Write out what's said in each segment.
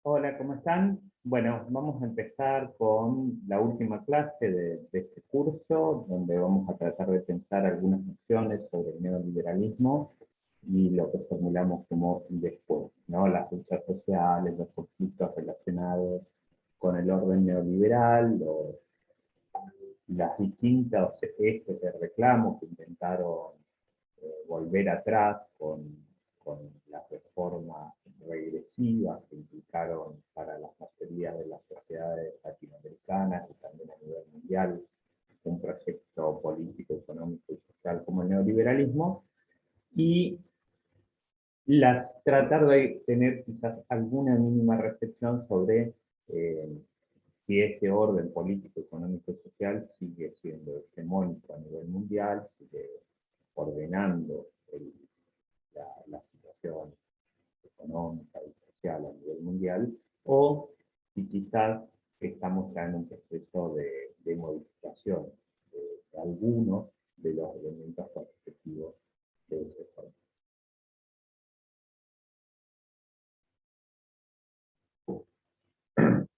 Hola, ¿cómo están? Bueno, vamos a empezar con la última clase de este curso, donde vamos a tratar de pensar algunas nociones sobre el neoliberalismo y lo que formulamos como después, ¿no? Las luchas sociales, los conflictos relacionados con el orden neoliberal, las distintas ejes de reclamo que intentaron volver atrás con las reformas regresivas que implicaron para la mayoría de las sociedades latinoamericanas y también a nivel mundial un proyecto político, económico y social como el neoliberalismo, y tratar de tener quizás alguna mínima reflexión sobre si ese orden político, económico y social sigue siendo hegemónico a nivel mundial, sigue ordenando la situación económica y social a nivel mundial, o si quizás estamos ya en un proceso de modificación de algunos de los elementos constitutivos de ese orden.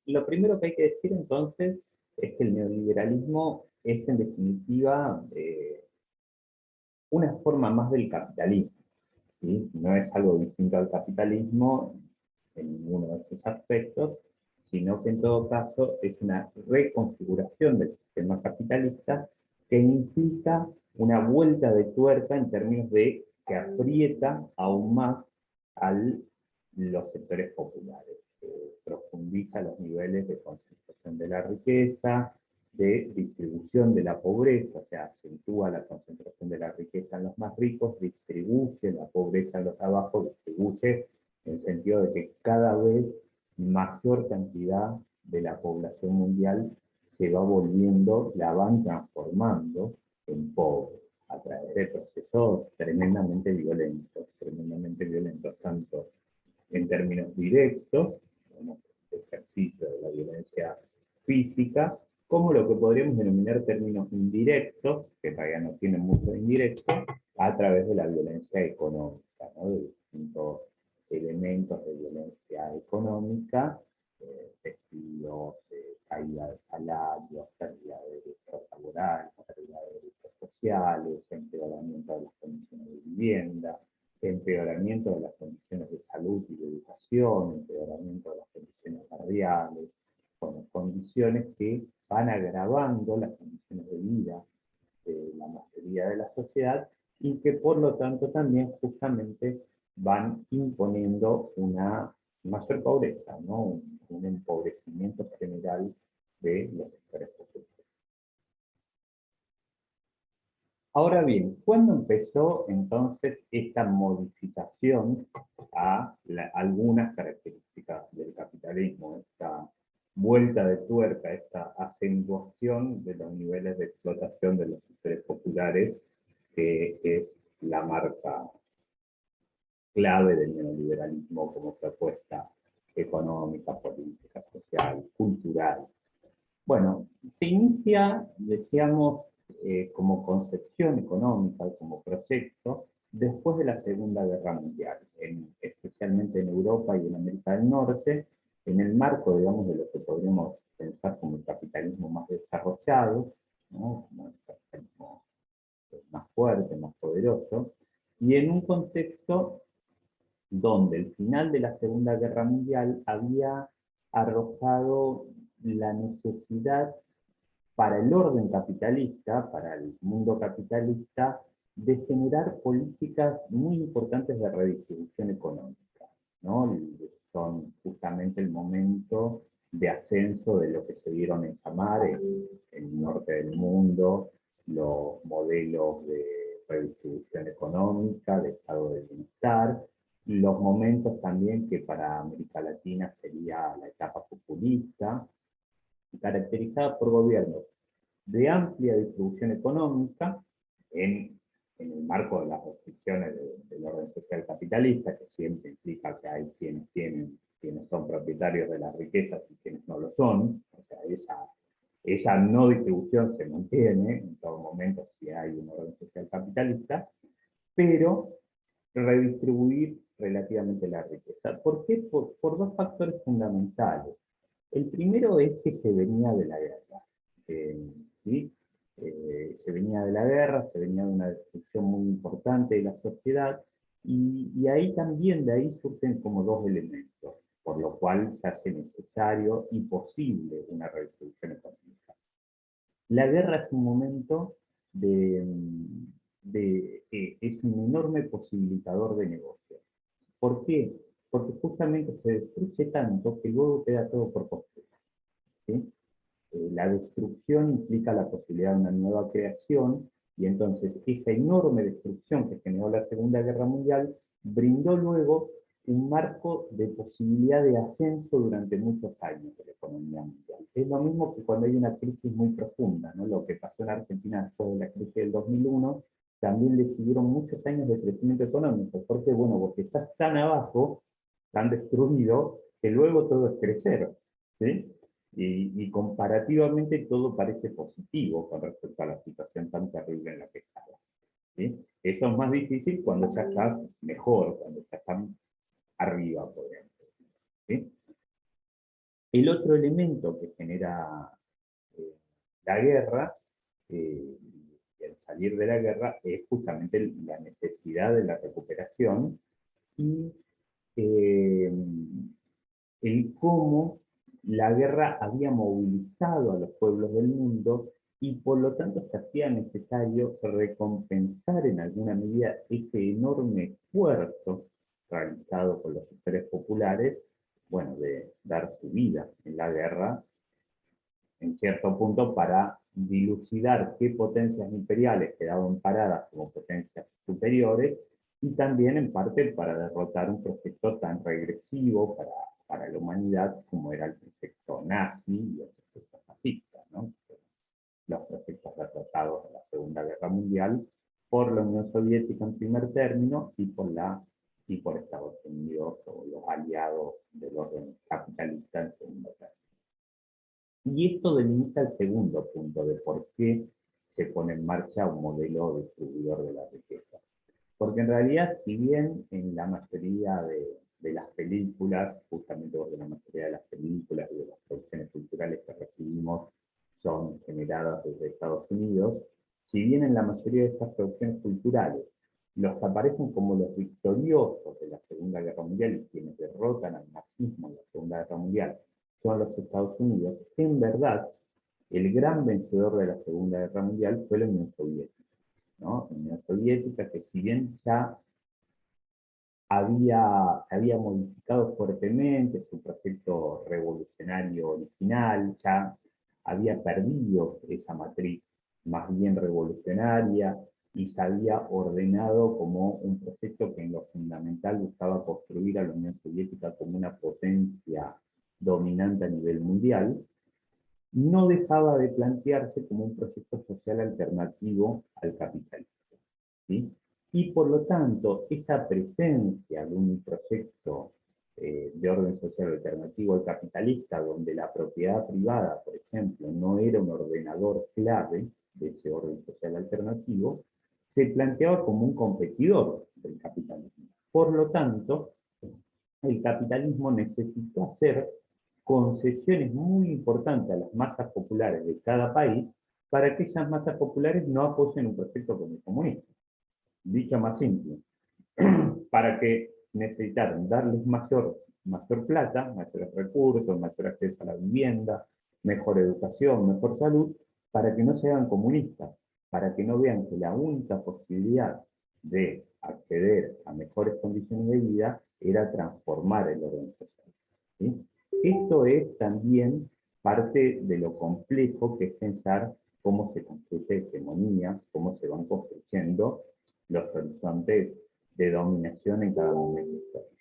Lo primero que hay que decir entonces es que el neoliberalismo es en definitiva una forma más del capitalismo, ¿sí? No es algo distinto al capitalismo en ninguno de estos aspectos, sino que en todo caso es una reconfiguración del sistema capitalista que implica una vuelta de tuerca en términos de que aprieta aún más a los sectores populares, profundiza los niveles de concentración de la riqueza, de distribución de la pobreza, o sea, acentúa la concentración de la riqueza en los más ricos, distribuye la pobreza en los abajo, distribuye en el sentido de que cada vez mayor cantidad de la población mundial se va volviendo, la van transformando en pobre a través de procesos tremendamente violentos, tanto en términos directos, como el ejercicio de la violencia física, como lo que podríamos denominar términos indirectos, que todavía no tienen mucho de indirecto, a través de la violencia económica, ¿no? De distintos elementos de violencia económica, despidos, caída de salarios, pérdida de derechos laborales, pérdida de derechos sociales, empeoramiento de las condiciones de vivienda, empeoramiento de las condiciones de salud y de educación, empeoramiento de las condiciones salariales, con condiciones que van agravando las condiciones de vida de la mayoría de la sociedad y que por lo tanto también justamente van imponiendo una mayor pobreza, ¿no? Un empobrecimiento general de los sectores populares. Ahora bien, ¿cuándo empezó entonces esta modificación a algunas características del capitalismo, esta vuelta de tuerca, esta acentuación de los niveles de explotación de los sectores populares, que es la marca clave del neoliberalismo como propuesta económica, política, social, cultural? Bueno, se inicia, decíamos, como concepción económica, como proyecto, después de la Segunda Guerra Mundial, especialmente en Europa y en América del Norte, en el marco, digamos, de lo que podríamos pensar como el capitalismo más desarrollado, ¿no? Como el capitalismo más fuerte, más poderoso, y en un contexto donde el final de la Segunda Guerra Mundial había arrojado la necesidad para el orden capitalista, para el mundo capitalista, de generar políticas muy importantes de redistribución económica, ¿no? Son justamente el momento de ascenso de lo que se dieron en llamar en el norte del mundo los modelos de redistribución económica, de estado de bienestar, los momentos también que para América Latina sería la etapa populista, caracterizada por gobiernos de amplia distribución económica en el marco de las restricciones del orden social capitalista, que siempre implica que hay quienes son propietarios de las riquezas y quienes no lo son, o sea, esa no distribución se mantiene en todo momento si hay un orden social capitalista, pero redistribuir relativamente la riqueza. ¿Por qué? Por dos factores fundamentales. El primero es que se venía de la guerra. ¿Sí? Se venía de la guerra, se venía de una destrucción muy importante de la sociedad, y ahí también, de ahí surgen como dos elementos, por lo cual se hace necesario y posible una redistribución económica. La guerra es un momento es un enorme posibilitador de negocios. ¿Por qué? Porque justamente se destruye tanto que luego queda todo por construir. ¿Sí? La destrucción implica la posibilidad de una nueva creación, y entonces esa enorme destrucción que generó la Segunda Guerra Mundial brindó luego un marco de posibilidad de ascenso durante muchos años de la economía mundial. Es lo mismo que cuando hay una crisis muy profunda, ¿no? Lo que pasó en Argentina después de la crisis del 2001, también le siguieron muchos años de crecimiento económico. ¿Por qué? Bueno, porque estás tan abajo, tan destruido, que luego todo es crecer. ¿Sí? Y comparativamente todo parece positivo con respecto a la situación tan terrible en la que estaba. ¿Sí? Eso es más difícil cuando ya estás mejor, cuando ya estás arriba, por ejemplo. ¿Sí? El otro elemento que genera eh, la guerra, y el salir de la guerra, es justamente la necesidad de la recuperación y eh, el cómo la guerra había movilizado a los pueblos del mundo, y por lo tanto se hacía necesario recompensar en alguna medida ese enorme esfuerzo realizado por los sectores populares, bueno, de dar su vida en la guerra, en cierto punto, para dilucidar qué potencias imperiales quedaban paradas como potencias superiores, y también en parte para derrotar un proyecto tan regresivo para la humanidad como era el proyecto nazi y el proyecto fascista, ¿no? Los proyectos derrotados en la Segunda Guerra Mundial por la Unión Soviética en primer término, y por Estados Unidos o los aliados del orden capitalista en segundo término. Y esto delimita el segundo punto de por qué se pone en marcha un modelo distribuidor de la riqueza. Porque en realidad, si bien en la mayoría de las películas, justamente porque la mayoría de las películas y de las producciones culturales que recibimos son generadas desde Estados Unidos, si bien en la mayoría de estas producciones culturales los que aparecen como los victoriosos de la Segunda Guerra Mundial y quienes derrotan al nazismo en la Segunda Guerra Mundial son los Estados Unidos, en verdad, el gran vencedor de la Segunda Guerra Mundial fue la Unión Soviética, ¿no? La Unión Soviética, que si bien ya se había modificado fuertemente su proyecto revolucionario original, ya había perdido esa matriz más bien revolucionaria, y se había ordenado como un proyecto que en lo fundamental buscaba construir a la Unión Soviética como una potencia dominante a nivel mundial, no dejaba de plantearse como un proyecto social alternativo al capitalismo. ¿Sí? Y por lo tanto, esa presencia de un proyecto de orden social alternativo al capitalista, donde la propiedad privada, por ejemplo, no era un ordenador clave de ese orden social alternativo, se planteaba como un competidor del capitalismo. Por lo tanto, el capitalismo necesitó hacer concesiones muy importantes a las masas populares de cada país para que esas masas populares no apoyen un proyecto como el comunista. Dicho más simple, para que necesitaron darles mayor plata, mayores recursos, mayor acceso a la vivienda, mejor educación, mejor salud, para que no se hagan comunistas, para que no vean que la única posibilidad de acceder a mejores condiciones de vida era transformar el orden social. ¿Sí? Esto es también parte de lo complejo que es pensar cómo se construye hegemonía, cómo se van construyendo los horizontes de dominación en cada momento histórico.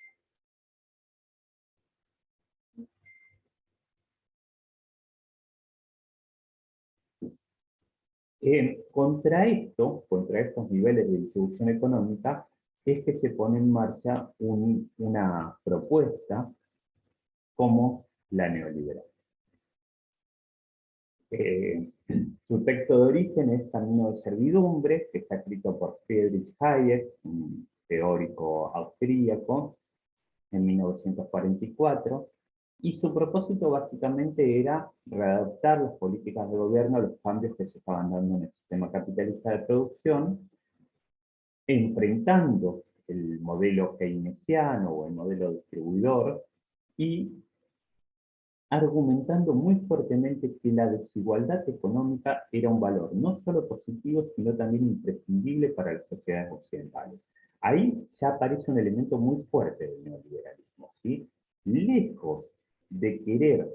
Contra estos niveles de distribución económica, es que se pone en marcha una propuesta como la neoliberal. Eh, Su texto de origen es Camino de Servidumbre, que está escrito por Friedrich Hayek, un teórico austríaco, en 1944, y su propósito básicamente era readaptar las políticas de gobierno a los cambios que se estaban dando en el sistema capitalista de producción, enfrentando el modelo keynesiano o el modelo distribuidor y argumentando muy fuertemente que la desigualdad económica era un valor no solo positivo, sino también imprescindible para las sociedades occidentales. Ahí ya aparece un elemento muy fuerte del neoliberalismo, ¿sí? Lejos de querer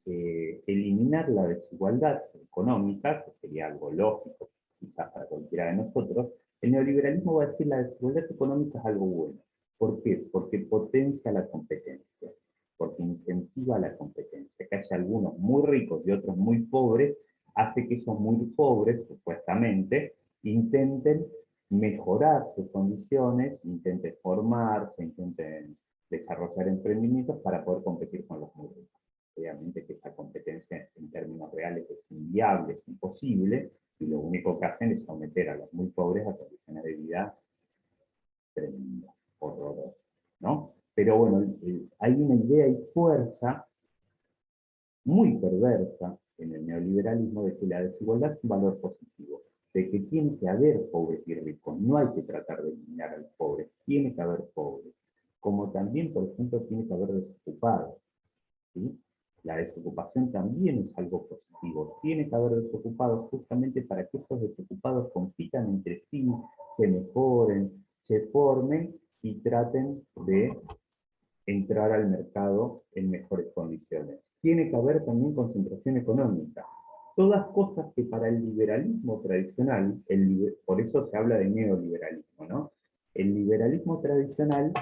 eliminar la desigualdad económica, que sería algo lógico quizás para cualquiera de nosotros, el neoliberalismo va a decir la desigualdad económica es algo bueno. ¿Por qué? Porque potencia la competencia, porque incentiva la competencia. Que haya algunos muy ricos y otros muy pobres, hace que esos muy pobres, supuestamente, intenten mejorar sus condiciones, intenten formarse, intenten desarrollar emprendimientos para poder competir con los muy ricos. Obviamente que esta competencia en términos reales es inviable, es imposible, y lo único que hacen es someter a los muy pobres a condiciones de vida tremendas, horrorosas, ¿no? Pero bueno, hay una idea y fuerza muy perversa en el neoliberalismo de que la desigualdad es un valor positivo, de que tiene que haber pobres y ricos, no hay que tratar de eliminar a los pobres, tiene que haber pobres, como también, por ejemplo, tiene que haber desocupados, ¿sí? La desocupación también es algo positivo, tiene que haber desocupados justamente para que esos desocupados compitan entre sí, se mejoren, se formen y traten de entrar al mercado en mejores condiciones. Tiene que haber también concentración económica. Todas cosas que para el liberalismo tradicional, por eso se habla de neoliberalismo, ¿no? El liberalismo tradicional,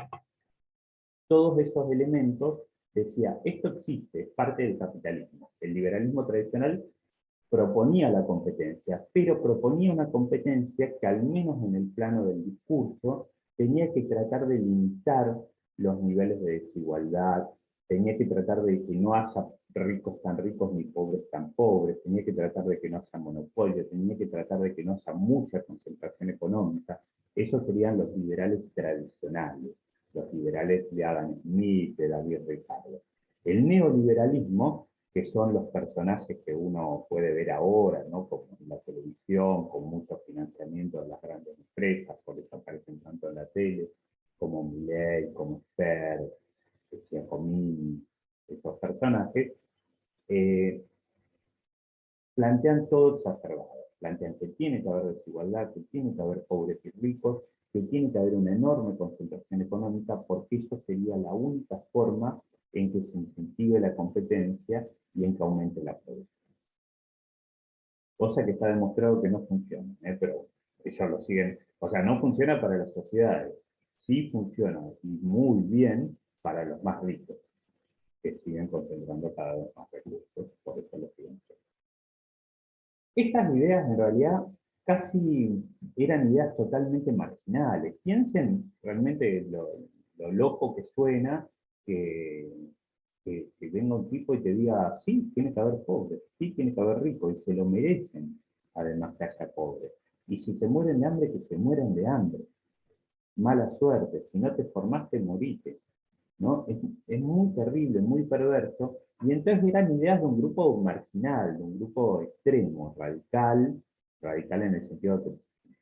todos esos elementos, decía, esto existe, es parte del capitalismo. El liberalismo tradicional proponía la competencia, pero proponía una competencia que al menos en el plano del discurso tenía que tratar de limitar los niveles de desigualdad, tenía que tratar de que no haya ricos tan ricos ni pobres tan pobres, tenía que tratar de que no haya monopolio, tenía que tratar de que no haya mucha concentración económica. Esos serían los liberales tradicionales, los liberales de Adam Smith, de David Ricardo. El neoliberalismo, que son los personajes que uno puede ver ahora, ¿no? Como en la televisión, con mucho financiamiento de las grandes empresas, por eso aparecen tanto en la tele, como Milei, como Fer, Giacomini, esos personajes, eh, plantean todo exacerbado. Plantean que tiene que haber desigualdad, que tiene que haber pobres y ricos, que tiene que haber una enorme concentración económica, porque eso sería la única forma en que se incentive la competencia y en que aumente la producción. Cosa que está demostrado que no funciona, pero ellos lo siguen, o sea, no funciona para las sociedades, sí funciona y muy bien para los más ricos, que siguen concentrando cada vez más recursos, por eso lo siguen haciendo. Estas ideas en realidad casi eran ideas totalmente marginales. Piensen realmente lo loco que suena que, que venga un tipo y te diga, sí, tiene que haber pobres, sí, tiene que haber ricos, y se lo merecen, además que haya pobres. Y si se mueren de hambre, que se mueran de hambre. Mala suerte, si no te formaste, morite. ¿No? Es muy terrible, muy perverso, y entonces eran ideas de un grupo marginal, de un grupo extremo, radical, radical en el sentido que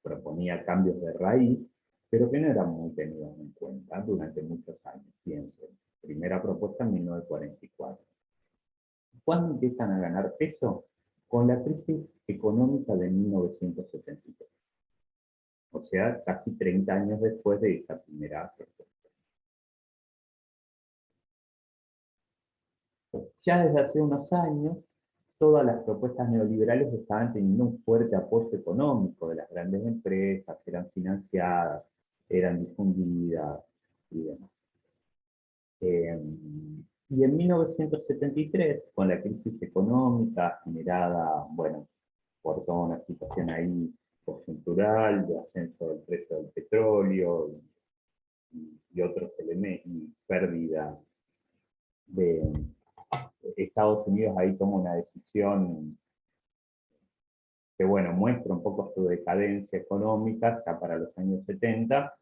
proponía cambios de raíz, pero que no eran muy tenidos en cuenta durante muchos años, piensen. Primera propuesta en 1944. ¿Cuándo empiezan a ganar peso? Con la crisis económica de 1973. O sea, casi 30 años después de esta primera propuesta. Ya desde hace unos años, todas las propuestas neoliberales estaban teniendo un fuerte apoyo económico de las grandes empresas, eran financiadas, eran difundidas y demás. Y en 1973, con la crisis económica generada, bueno, por toda una situación ahí coyuntural, de ascenso del precio del petróleo y otros elementos, y pérdida de Estados Unidos ahí toma una decisión que, bueno, muestra un poco su decadencia económica, ya para los años 70,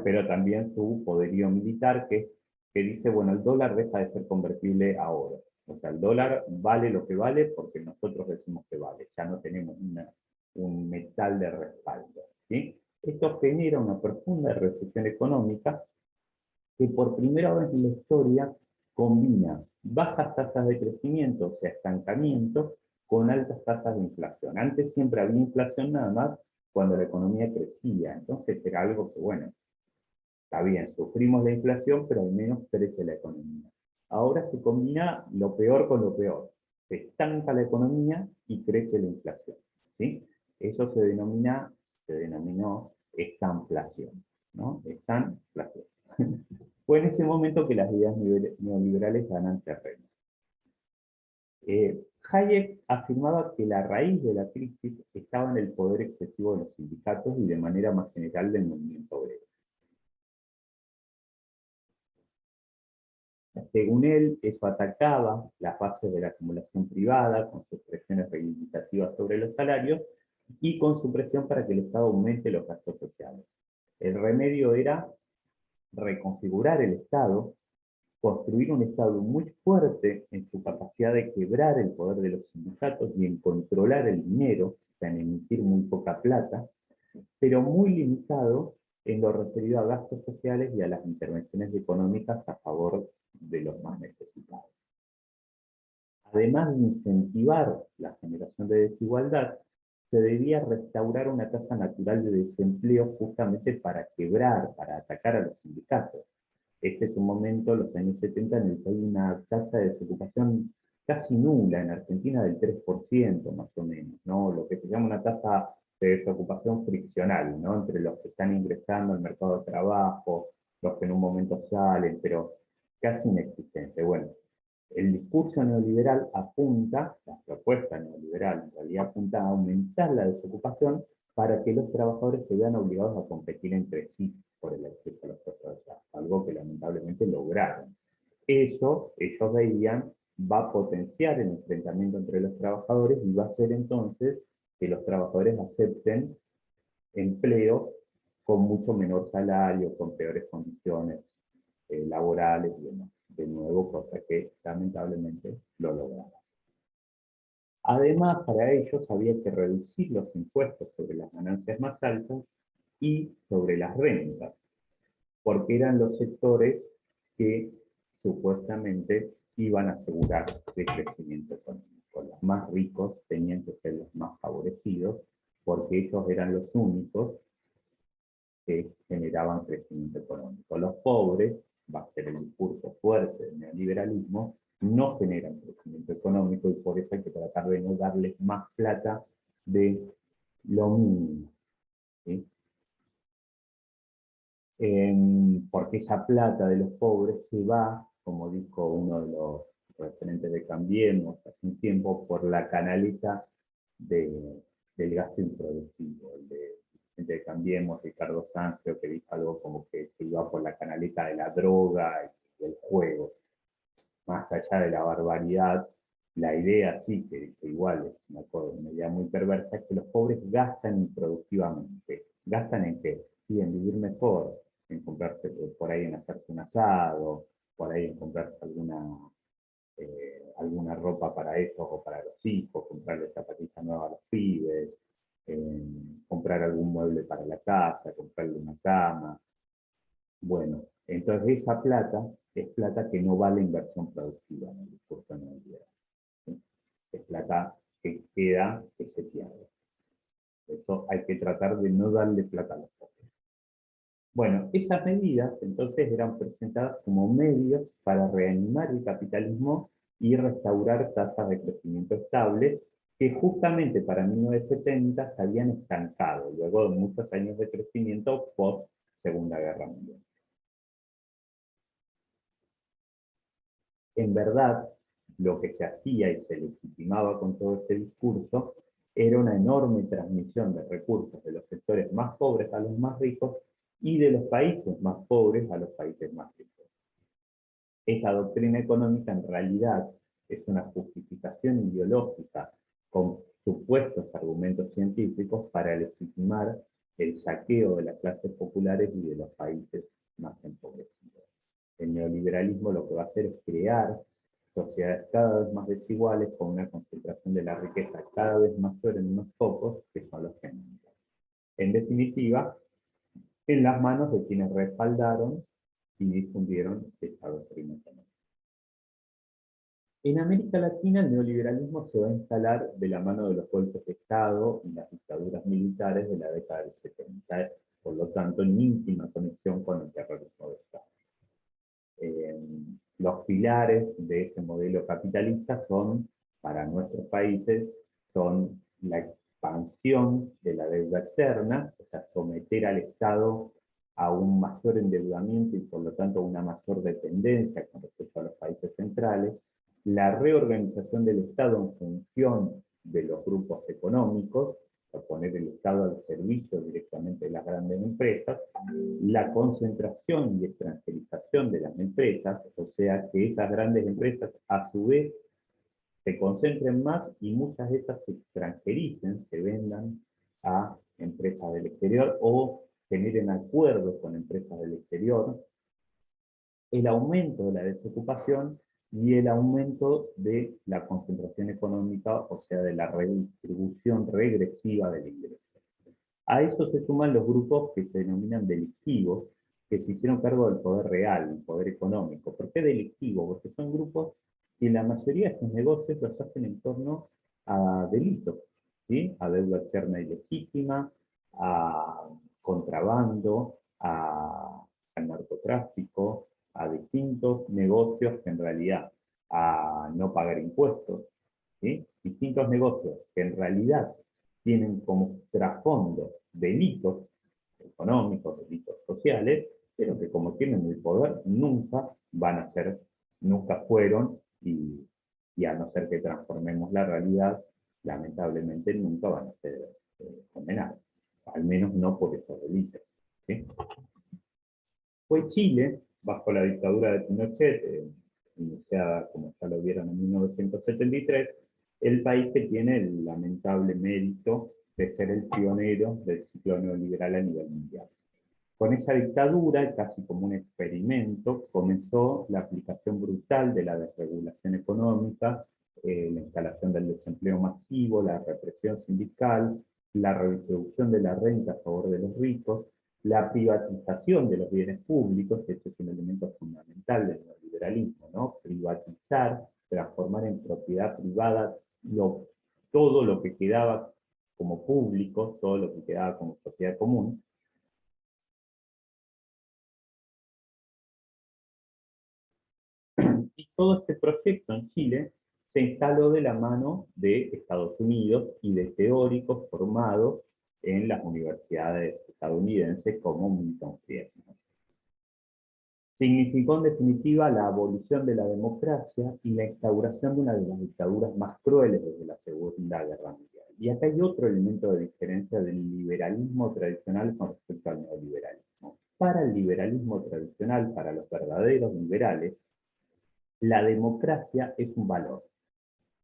pero también su poderío militar, que dice, bueno, el dólar deja de ser convertible a oro. O sea, el dólar vale lo que vale porque nosotros decimos que vale, ya no tenemos un metal de respaldo. ¿Sí? Esto genera una profunda recesión económica que por primera vez en la historia combina bajas tasas de crecimiento, o sea, estancamiento, con altas tasas de inflación. Antes siempre había inflación nada más cuando la economía crecía, entonces era algo que, bueno, está bien, sufrimos la inflación, pero al menos crece la economía. Ahora se combina lo peor con lo peor. Se estanca la economía y crece la inflación. ¿Sí? Eso se denominó estanflación, ¿no? Estanflación. Fue en ese momento que las ideas neoliberales ganan terreno. Hayek afirmaba que la raíz de la crisis estaba en el poder excesivo de los sindicatos y de manera más general del movimiento obrero. Según él, eso atacaba las bases de la acumulación privada con sus presiones reivindicativas sobre los salarios y con su presión para que el Estado aumente los gastos sociales. El remedio era reconfigurar el Estado, construir un Estado muy fuerte en su capacidad de quebrar el poder de los sindicatos y en controlar el dinero, o sea, en emitir muy poca plata, pero muy limitado en lo referido a gastos sociales y a las intervenciones económicas a favor de los más necesitados. Además de incentivar la generación de desigualdad, se debía restaurar una tasa natural de desempleo justamente para quebrar, para atacar a los sindicatos. Este es un momento, los años 70, en el que hay una tasa de desocupación casi nula, en Argentina del 3% más o menos, ¿no? Lo que se llama una tasa de desocupación friccional, ¿no? Entre los que están ingresando al mercado de trabajo, los que en un momento salen, pero casi inexistente. Bueno, el discurso neoliberal apunta, la propuesta neoliberal en realidad apunta a aumentar la desocupación para que los trabajadores se vean obligados a competir entre sí por el acceso a los puestos de trabajo, algo que lamentablemente lograron. Eso, ellos veían, va a potenciar el enfrentamiento entre los trabajadores y va a hacer entonces que los trabajadores acepten empleo con mucho menor salario, con peores condiciones laborales y demás. De nuevo, cosa que lamentablemente lo lograron. Además, para ellos había que reducir los impuestos sobre las ganancias más altas y sobre las rentas, porque eran los sectores que supuestamente iban a asegurar el crecimiento económico. Los más ricos tenían que ser los más favorecidos, porque ellos eran los únicos que generaban crecimiento económico. Los pobres, va a ser el discurso fuerte del neoliberalismo, no generan crecimiento económico y por eso hay que tratar de no darles más plata de lo mínimo. ¿Sí? Porque esa plata de los pobres se va, como dijo uno de los referentes de Cambiemos hace un tiempo, por la canaleta del gasto improductivo. El de Cambiemos, Ricardo Sanz, creo que dijo algo como que se iba por la canaleta de la droga y del juego. Más allá de la barbaridad, la idea sí, que igual es una idea muy perversa, es que los pobres gastan improductivamente. ¿Gastan en qué? Sí, en vivir mejor, en comprarse, por ahí en hacerse un asado, por ahí en comprarse alguna ropa para ellos o para los hijos, comprarle zapatillas nuevas a los pibes, comprar algún mueble para la casa, comprarle una cama. Bueno, entonces esa plata es plata que no va a la inversión productiva en el discurso neoliberal. ¿Sí? Es plata que queda, que se pierde. Eso hay que tratar de no darle plata a los pobres. Bueno, esas medidas entonces eran presentadas como medios para reanimar el capitalismo y restaurar tasas de crecimiento estables que justamente para 1970 se habían estancado luego de muchos años de crecimiento post Segunda Guerra Mundial. En verdad, lo que se hacía y se legitimaba con todo este discurso era una enorme transmisión de recursos de los sectores más pobres a los más ricos y de los países más pobres a los países más ricos. Esa doctrina económica en realidad es una justificación ideológica con supuestos argumentos científicos para legitimar el saqueo de las clases populares y de los países más empobrecidos. El neoliberalismo lo que va a hacer es crear sociedades cada vez más desiguales con una concentración de la riqueza cada vez mayor en unos pocos, que son los que mandan. En definitiva, en las manos de quienes respaldaron y difundieron esta doctrina económica. En América Latina el neoliberalismo se va a instalar de la mano de los golpes de Estado y las dictaduras militares de la década del 70, por lo tanto en íntima conexión con el terrorismo de Estado. Los pilares de ese modelo capitalista son, para nuestros países, son la expansión de la deuda externa, o sea, someter al Estado a un mayor endeudamiento y por lo tanto a una mayor dependencia con respecto a los países centrales, la reorganización del Estado en función de los grupos económicos, a poner el Estado al servicio directamente de las grandes empresas, la concentración y extranjerización de las empresas, o sea que esas grandes empresas a su vez se concentren más y muchas de esas se extranjericen, se vendan a empresas del exterior o generen acuerdos con empresas del exterior, el aumento de la desocupación y el aumento de la concentración económica, o sea, de la redistribución regresiva del ingreso. A eso se suman los grupos que se denominan delictivos, que se hicieron cargo del poder real, el poder económico. ¿Por qué delictivo? Porque son grupos que la mayoría de sus negocios los hacen en torno a delitos, ¿sí? A deuda externa ilegítima, a contrabando, al narcotráfico, a distintos negocios que en realidad a no pagar impuestos, ¿sí? Distintos negocios que en realidad tienen como trasfondo delitos económicos, delitos sociales, pero que como tienen el poder nunca van a ser, nunca fueron, y a no ser que transformemos la realidad, lamentablemente nunca van a ser condenados, al menos no por esos delitos. ¿Sí? Fue Chile, bajo la dictadura de Pinochet, iniciada, como ya lo vieron, en 1973, el país que tiene el lamentable mérito de ser el pionero del ciclo neoliberal a nivel mundial. Con esa dictadura, casi como un experimento, comenzó la aplicación brutal de la desregulación económica, la instalación del desempleo masivo, la represión sindical, la redistribución de la renta a favor de los ricos, la privatización de los bienes públicos, que este es un elemento fundamental del neoliberalismo, ¿no? Privatizar, transformar en propiedad privada todo lo que quedaba como público, todo lo que quedaba como sociedad común. Y todo este proyecto en Chile se instaló de la mano de Estados Unidos y de teóricos formados en las universidades estadounidenses como Milton Friedman. Significó en definitiva la abolición de la democracia y la instauración de una de las dictaduras más crueles desde la Segunda Guerra Mundial. Y acá hay otro elemento de diferencia del liberalismo tradicional con respecto al neoliberalismo. Para el liberalismo tradicional, para los verdaderos liberales, la democracia es un valor,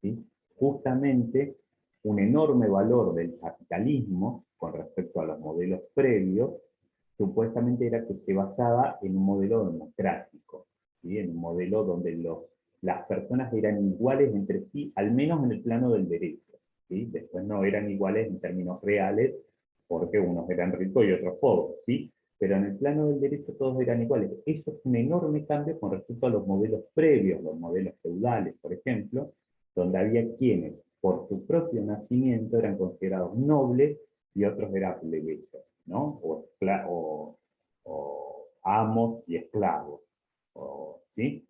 ¿sí? Justamente un enorme valor del capitalismo con respecto a los modelos previos, supuestamente era que se basaba en un modelo democrático, ¿sí? En un modelo donde las personas eran iguales entre sí, al menos en el plano del derecho, ¿sí? Después no eran iguales en términos reales, porque unos eran ricos y otros pobres, ¿sí? Pero en el plano del derecho todos eran iguales. Eso es un enorme cambio con respecto a los modelos previos, los modelos feudales, por ejemplo, donde había quienes, por su propio nacimiento, eran considerados nobles y otros eran plebeyos, ¿no? O amos y esclavos, ¿sí?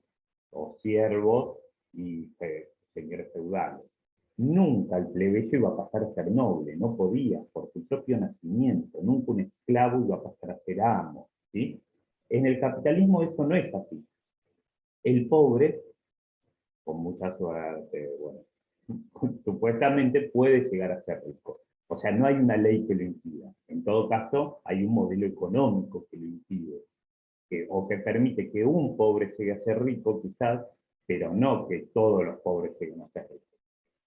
O siervos y señores feudales. Nunca el plebeyo iba a pasar a ser noble, no podía, por su propio nacimiento. Nunca un esclavo iba a pasar a ser amo, ¿sí? En el capitalismo eso no es así. El pobre, con mucha suerte, bueno, supuestamente puede llegar a ser rico. O sea, no hay una ley que lo impida. En todo caso, hay un modelo económico que lo impide, o que permite que un pobre llegue a ser rico, quizás, pero no que todos los pobres lleguen a ser ricos,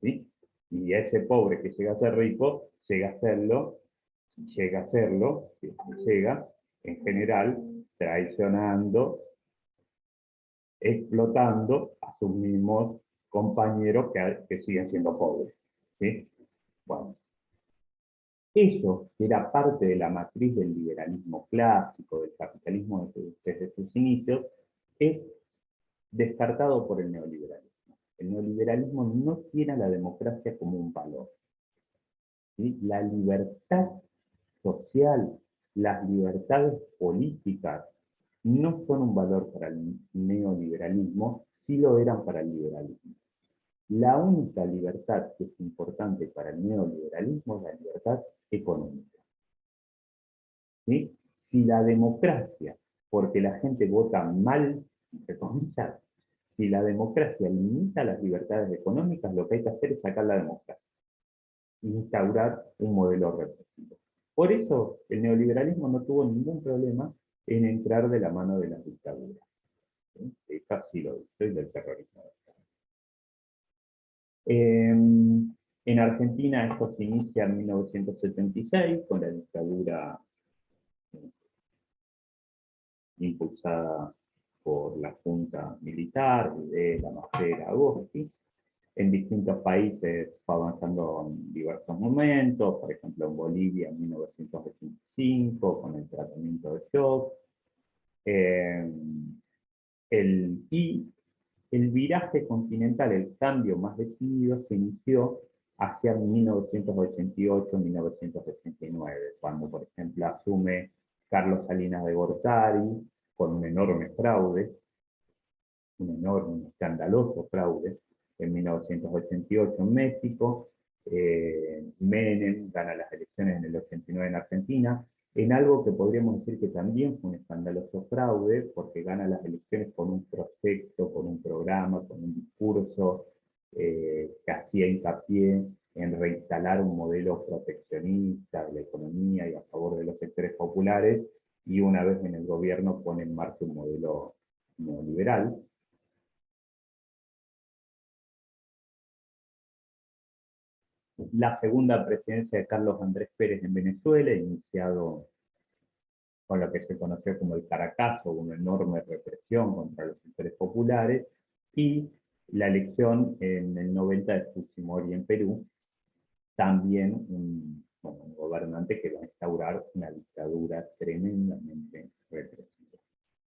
¿sí? Y ese pobre que llega a ser rico, llega a serlo llega a hacerlo, si es que llega, en general, traicionando, explotando a sus mismos compañeros que siguen siendo pobres. ¿Sí? Bueno, eso, que era parte de la matriz del liberalismo clásico, del capitalismo desde sus inicios, es descartado por el neoliberalismo. El neoliberalismo no tiene a la democracia como un valor. ¿Sí? La libertad social, las libertades políticas, no son un valor para el neoliberalismo, sí lo eran para el liberalismo. La única libertad que es importante para el neoliberalismo es la libertad económica. ¿Sí? Si la democracia, porque la gente vota mal, entre comillas, si la democracia limita las libertades económicas, lo que hay que hacer es sacar la democracia e instaurar un modelo represivo. Por eso el neoliberalismo no tuvo ningún problema en entrar de la mano de las dictaduras. ¿Sí? Esto sí lo dice, del terrorismo. En Argentina esto se inicia en 1976 con la dictadura impulsada por la Junta Militar, Videla, Macera, Agosti. En distintos países fue avanzando en diversos momentos, por ejemplo en Bolivia en 1985 con el tratamiento de shock. Eh, y el viraje continental, el cambio más decidido, se inició hacia 1988-1989, cuando, por ejemplo, asume Carlos Salinas de Gortari con un enorme fraude, un enorme, escandaloso fraude, en 1988 en México. Menem gana las elecciones en el 89 en Argentina, en algo que podríamos decir que también fue un escandaloso fraude, porque gana las elecciones con un proyecto, con un programa, con un discurso que hacía hincapié en reinstalar un modelo proteccionista de la economía y a favor de los sectores populares, y una vez en el gobierno pone en marcha un modelo neoliberal. La segunda presidencia de Carlos Andrés Pérez en Venezuela, iniciado con lo que se conoció como el Caracazo, una enorme represión contra los sectores populares, y la elección en el 90 de Fujimori en Perú, también un gobernante que va a instaurar una dictadura tremendamente represiva.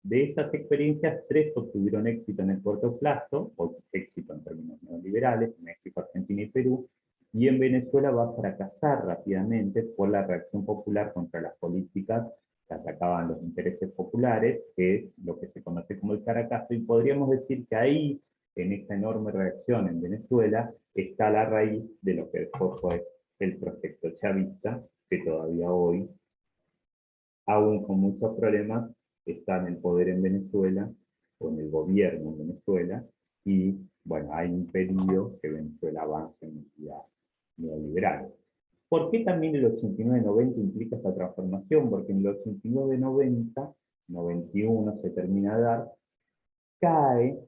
De esas experiencias, 3 obtuvieron éxito en el corto plazo, o éxito en términos neoliberales, México, Argentina y Perú, y en Venezuela va a fracasar rápidamente por la reacción popular contra las políticas que atacaban los intereses populares, que es lo que se conoce como el Caracazo, y podríamos decir que ahí, en esa enorme reacción en Venezuela, está la raíz de lo que después fue el proyecto chavista, que todavía hoy, aún con muchos problemas, está en el poder en Venezuela, o en el gobierno en Venezuela, y bueno, ha impedido que Venezuela avance en ideas neoliberales. ¿Por qué también el 89-90 implica esta transformación? Porque en el 89-90, 91 se termina de dar,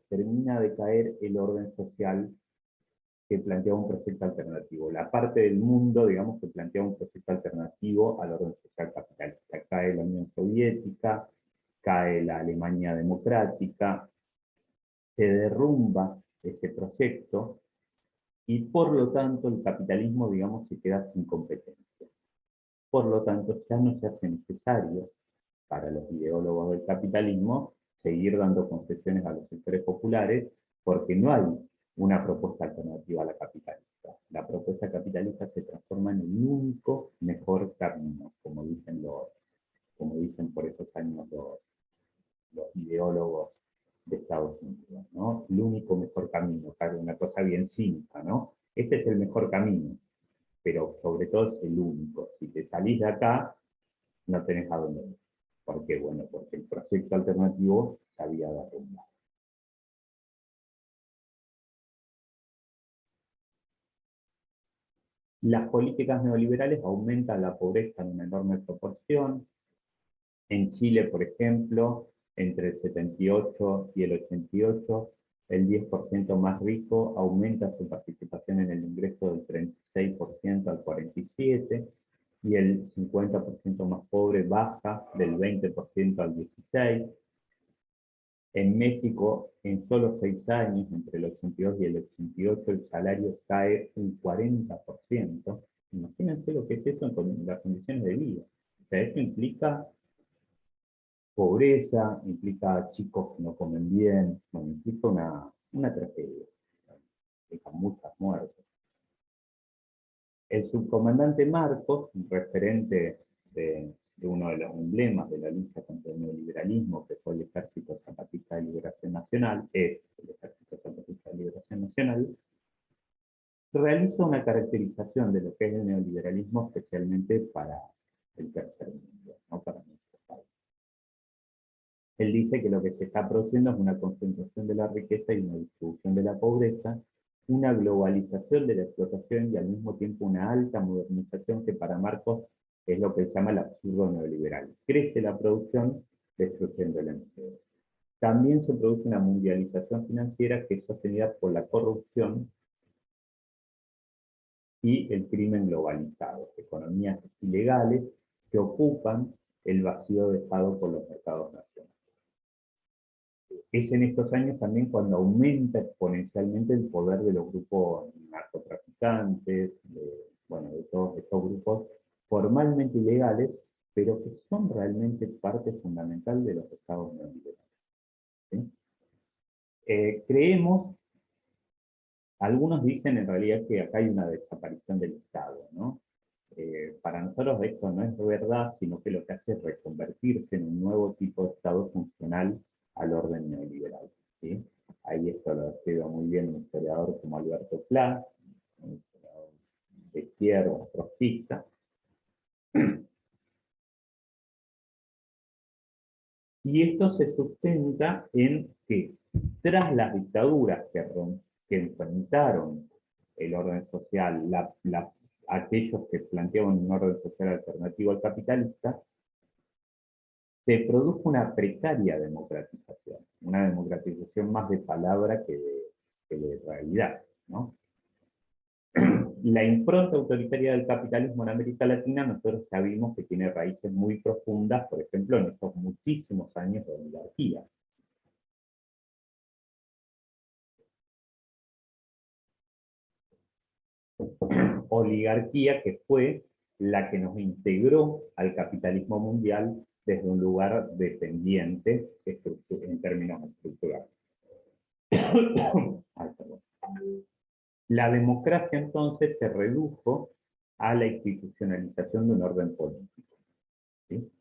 termina de caer el orden social que planteaba un proyecto alternativo. La parte del mundo, digamos, que planteaba un proyecto alternativo al orden social capitalista. Cae la Unión Soviética, cae la Alemania democrática, se derrumba ese proyecto y por lo tanto el capitalismo, digamos, se queda sin competencia. Por lo tanto, ya no se hace necesario para los ideólogos del capitalismo seguir dando concesiones a los sectores populares, porque no hay una propuesta alternativa a la capitalista. La propuesta capitalista se transforma en el único mejor camino, como dicen por esos años los ideólogos de Estados Unidos, ¿no? El único mejor camino, claro, una cosa bien cínica, ¿no? Este es el mejor camino, pero sobre todo es el único. Si te salís de acá, no tenés a dónde ir. ¿Por qué? Bueno, porque el proyecto alternativo se había derrumbado. Las políticas neoliberales aumentan la pobreza en una enorme proporción. En Chile, por ejemplo, entre el 78 y el 88, el 10% más rico aumenta su participación en el ingreso del 36% al 47%. y el 50% más pobre baja del 20% al 16%. En México, en solo 6 años, entre el 82 y el 88, el salario cae un 40%. Imagínense lo que es eso en las condiciones de vida. O sea, eso implica pobreza, implica chicos que no comen bien, bueno, implica una tragedia, implica muchas muertes. El subcomandante Marcos, un referente de uno de los emblemas de la lucha contra el neoliberalismo, que fue el Ejército Zapatista de Liberación Nacional, es el Ejército Zapatista de Liberación Nacional, realiza una caracterización de lo que es el neoliberalismo, especialmente para el tercer mundo, no para nuestro país. Él dice que lo que se está produciendo es una concentración de la riqueza y una distribución de la pobreza, una globalización de la explotación y al mismo tiempo una alta modernización que para Marcos es lo que se llama el absurdo neoliberal. Crece la producción, destruyendo el empleo. También se produce una mundialización financiera que es sostenida por la corrupción y el crimen globalizado, economías ilegales que ocupan el vacío dejado por los mercados nacionales. Es en estos años también cuando aumenta exponencialmente el poder de los grupos narcotraficantes, bueno, de todos estos grupos formalmente ilegales, pero que son realmente parte fundamental de los estados neoliberales. ¿Sí? Creemos, algunos dicen en realidad que acá hay una desaparición del Estado, ¿no? Para nosotros esto no es verdad, sino que lo que hace es reconvertirse en un nuevo tipo de Estado funcional al orden neoliberal. ¿Sí? Ahí esto lo describe muy bien un historiador como Alberto Pla, un historiador de izquierda, trotskista. Y esto se sustenta en que tras las dictaduras que enfrentaron el orden social, aquellos que planteaban un orden social alternativo al capitalista, se produjo una precaria democratización, una democratización más de palabra que de realidad, ¿no? La impronta autoritaria del capitalismo en América Latina, nosotros ya vimos que tiene raíces muy profundas, por ejemplo, en estos muchísimos años de oligarquía. Oligarquía que fue la que nos integró al capitalismo mundial desde un lugar dependiente en términos estructurales. La democracia entonces se redujo a la institucionalización de un orden político. ¿Sí?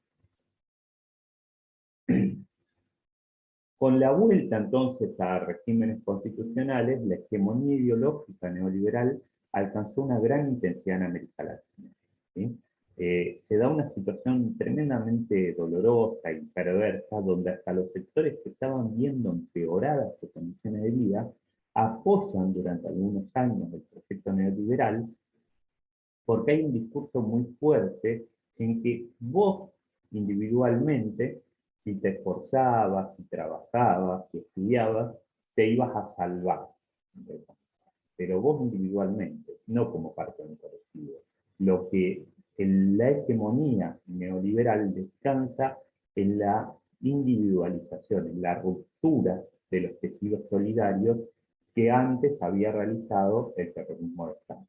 Con la vuelta entonces a regímenes constitucionales, la hegemonía ideológica neoliberal alcanzó una gran intensidad en América Latina. ¿Sí? Se da una situación tremendamente dolorosa y perversa, donde hasta los sectores que estaban viendo empeoradas sus condiciones de vida apoyan durante algunos años el proyecto neoliberal, porque hay un discurso muy fuerte en que vos individualmente, si te esforzabas, si trabajabas, si estudiabas, te ibas a salvar. Pero vos individualmente, no como parte de un colectivo. Lo que en la hegemonía neoliberal descansa en la individualización, en la ruptura de los tejidos solidarios que antes había realizado el terrorismo de Estado.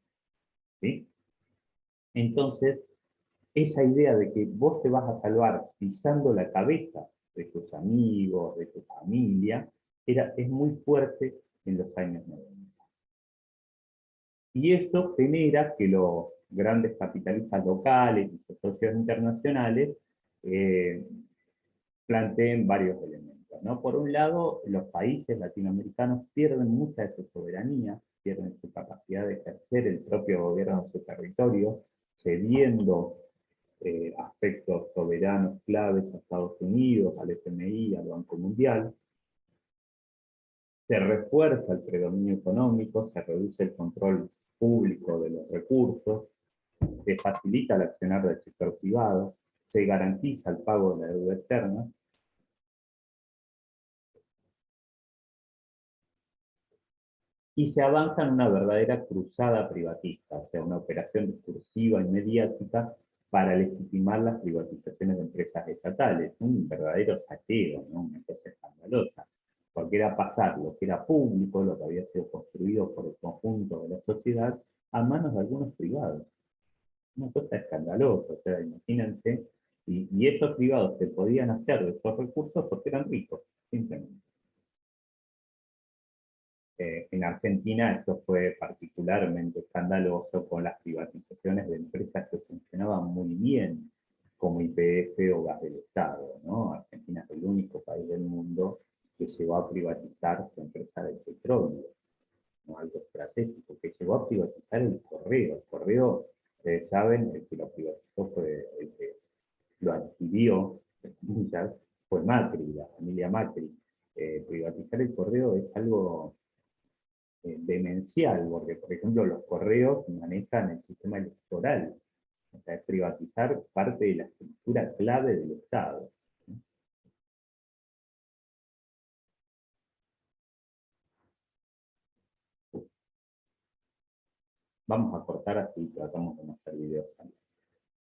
¿Sí? Entonces, esa idea de que vos te vas a salvar pisando la cabeza de tus amigos, de tu familia, es muy fuerte en los años 90. Y esto genera que los grandes capitalistas locales y sus socios internacionales planteen varios elementos, ¿no? Por un lado, los países latinoamericanos pierden mucha de su soberanía, pierden su capacidad de ejercer el propio gobierno de su territorio, cediendo aspectos soberanos claves a Estados Unidos, al FMI, al Banco Mundial. Se refuerza el predominio económico, se reduce el control público de los recursos, se facilita el accionar del sector privado, se garantiza el pago de la deuda externa. Y se avanza en una verdadera cruzada privatista, o sea, una operación discursiva y mediática para legitimar las privatizaciones de empresas estatales. Un verdadero saqueo, ¿no? Una cosa escandalosa. Porque era pasar lo que era público, lo que había sido construido por el conjunto de la sociedad, a manos de algunos privados. Una cosa escandalosa, o sea, imagínense, y esos privados se podían hacer de esos recursos porque eran ricos, simplemente. En Argentina esto fue particularmente escandaloso con las privatizaciones de empresas que funcionaban muy bien, como YPF o Gas del Estado, ¿no? Argentina es el único país del mundo que llegó a privatizar su empresa de petróleo, ¿no? Algo estratégico, que llegó a privatizar el correo. El correo, ustedes saben, el que lo privatizó fue el que lo adquirió, fue Macri, la familia Macri. Privatizar el correo es algo demencial, porque por ejemplo los correos manejan el sistema electoral, o sea, es privatizar parte de la estructura clave del Estado. Vamos a cortar así, tratamos